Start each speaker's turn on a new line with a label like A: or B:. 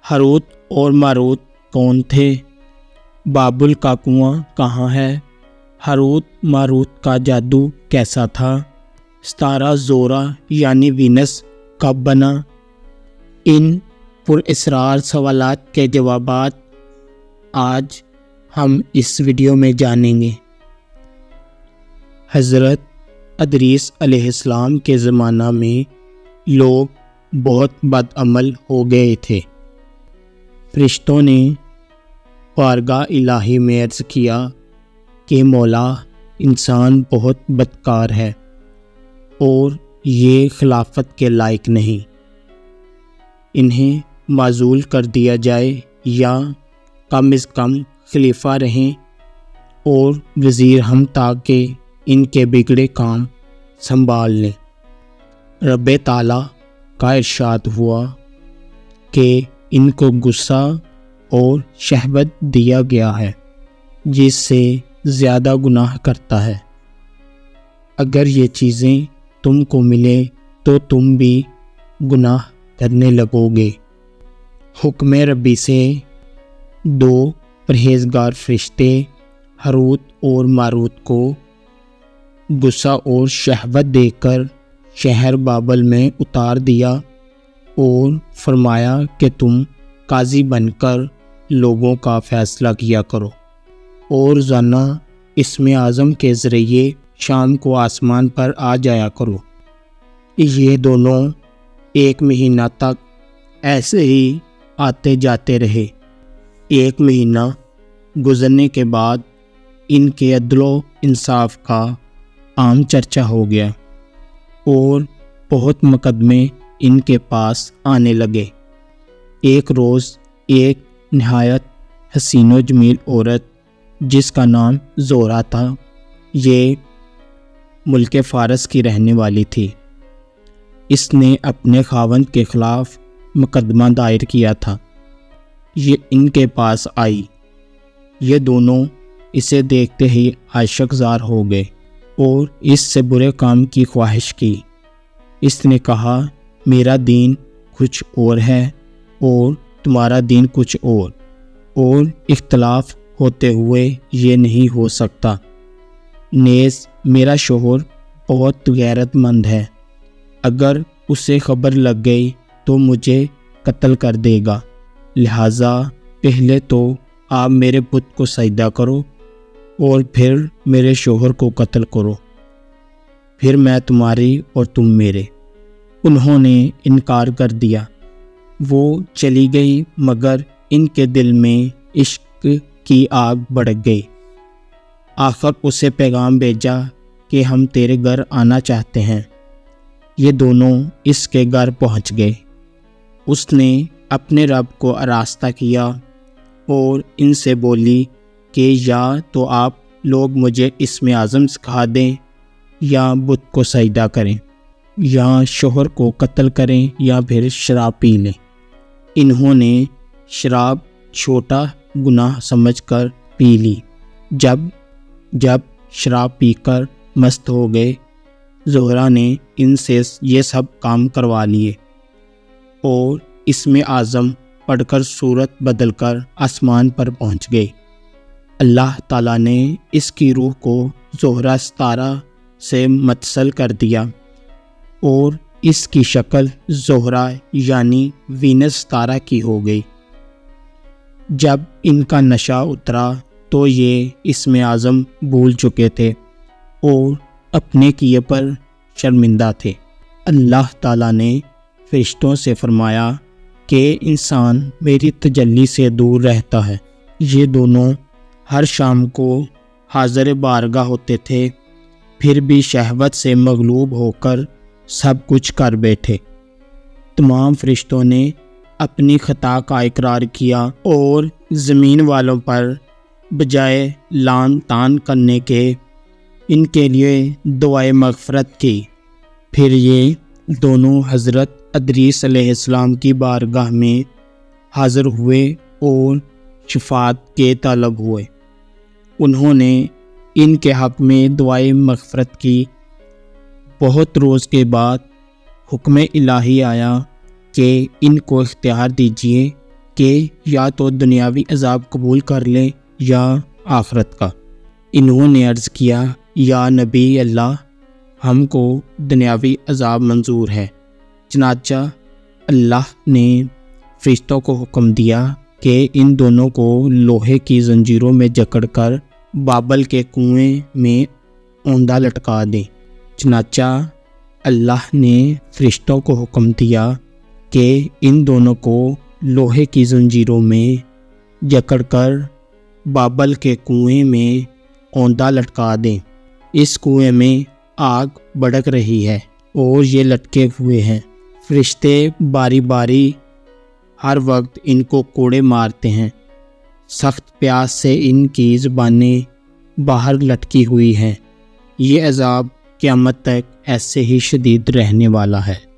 A: Harut اور ماروت کون تھے؟ بابل کا کنواں کہاں ہے؟ ہاروت ماروت کا جادو کیسا تھا؟ ستارہ زورا یعنی وینس کب بنا؟ ان پراسرار سوالات کے جوابات آج ہم اس ویڈیو میں جانیں گے۔ حضرت ادریس علیہ السلام کے زمانہ میں لوگ بہت بدعمل ہو گئے تھے۔ فرشتوں نے بارگاہ الہی میں عرض کیا کہ مولا، انسان بہت بدکار ہے اور یہ خلافت کے لائق نہیں، انہیں معزول کر دیا جائے یا کم از کم خلیفہ رہیں اور وزیر ہم تاکہ ان کے بگڑے کام سنبھال لیں۔ رب تعالیٰ کا ارشاد ہوا کہ ان کو غصہ اور شہوت دیا گیا ہے جس سے زیادہ گناہ کرتا ہے۔ اگر یہ چیزیں تم کو ملے تو تم بھی گناہ کرنے لگو گے۔ حکم ربی سے دو پرہیزگار فرشتے ہاروت اور ماروت کو غصہ اور شہوت دے کر شہر بابل میں اتار دیا اور فرمایا کہ تم قاضی بن کر لوگوں کا فیصلہ کیا کرو اور روزانہ اسم اعظم کے ذریعے شام کو آسمان پر آ جایا کرو۔ یہ دونوں 1 مہینہ تک ایسے ہی آتے جاتے رہے۔ 1 مہینہ گزرنے کے بعد ان کے عدل و انصاف کا عام چرچا ہو گیا اور بہت مقدمے ان کے پاس آنے لگے۔ ایک روز ایک نہایت حسین و جمیل عورت جس کا نام زورا تھا، یہ ملک فارس کی رہنے والی تھی۔ اس نے اپنے خاوند کے خلاف مقدمہ دائر کیا تھا۔ یہ ان کے پاس آئی۔ یہ دونوں اسے دیکھتے ہی عاشق زار ہو گئے اور اس سے برے کام کی خواہش کی۔ اس نے کہا، میرا دین کچھ اور ہے اور تمہارا دین کچھ اور اختلاف ہوتے ہوئے یہ نہیں ہو سکتا۔ نیز میرا شوہر بہت غیرت مند ہے، اگر اسے خبر لگ گئی تو مجھے قتل کر دے گا، لہٰذا پہلے تو آپ میرے بت کو سجدہ کرو اور پھر میرے شوہر کو قتل کرو، پھر میں تمہاری اور تم میرے۔ انہوں نے انکار کر دیا۔ وہ چلی گئی مگر ان کے دل میں عشق کی آگ بھڑک گئی۔ آخر اسے پیغام بھیجا کہ ہم تیرے گھر آنا چاہتے ہیں۔ یہ دونوں اس کے گھر پہنچ گئے۔ اس نے اپنے رب کو آراستہ کیا اور ان سے بولی کہ یا تو آپ لوگ مجھے اسم اعظم سکھا دیں یا بت کو سجدہ کریں، یا شوہر کو قتل کریں یا پھر شراب پی لیں۔ انہوں نے شراب چھوٹا گناہ سمجھ کر پی لی۔ جب شراب پی کر مست ہو گئے، زہرا نے ان سے یہ سب کام کروا لیے اور اسم اعظم پڑھ کر صورت بدل کر آسمان پر پہنچ گئے۔ اللہ تعالیٰ نے اس کی روح کو زہرا ستارہ سے متصل کر دیا اور اس کی شکل زہرا یعنی وینس ستارہ کی ہو گئی۔ جب ان کا نشہ اترا تو یہ اسم اعظم بھول چکے تھے اور اپنے کیے پر شرمندہ تھے۔ اللہ تعالیٰ نے فرشتوں سے فرمایا کہ انسان میری تجلی سے دور رہتا ہے۔ یہ دونوں ہر شام کو حاضر بارگاہ ہوتے تھے، پھر بھی شہوت سے مغلوب ہو کر سب کچھ کر بیٹھے۔ تمام فرشتوں نے اپنی خطا کا اقرار کیا اور زمین والوں پر بجائے لعن طعن کرنے کے ان کے لیے دعائے مغفرت کی۔ پھر یہ دونوں حضرت ادریس علیہ السلام کی بارگاہ میں حاضر ہوئے اور شفاعت کے طالب ہوئے۔ انہوں نے ان کے حق میں دعائے مغفرت کی۔ بہت روز کے بعد حکم الہی آیا کہ ان کو اختیار دیجیے کہ یا تو دنیاوی عذاب قبول کر لیں یا آخرت کا۔ انہوں نے عرض کیا یا نبی اللہ، ہم کو دنیاوی عذاب منظور ہے۔ چنانچہ اللہ نے فرشتوں کو حکم دیا کہ ان دونوں کو لوہے کی زنجیروں میں جکڑ کر بابل کے کنویں میں اوندا لٹکا دیں۔ چنانچہ اللہ نے فرشتوں کو حکم دیا کہ ان دونوں کو لوہے کی زنجیروں میں جکڑ کر بابل کے کنویں میں اوندا لٹکا دیں۔ اس کنویں میں آگ بھڑک رہی ہے اور یہ لٹکے ہوئے ہیں۔ فرشتے باری باری ہر وقت ان کو کوڑے مارتے ہیں۔ سخت پیاس سے ان کی زبانیں باہر لٹکی ہوئی ہیں۔ یہ عذاب قیامت تک ایسے ہی شدید رہنے والا ہے۔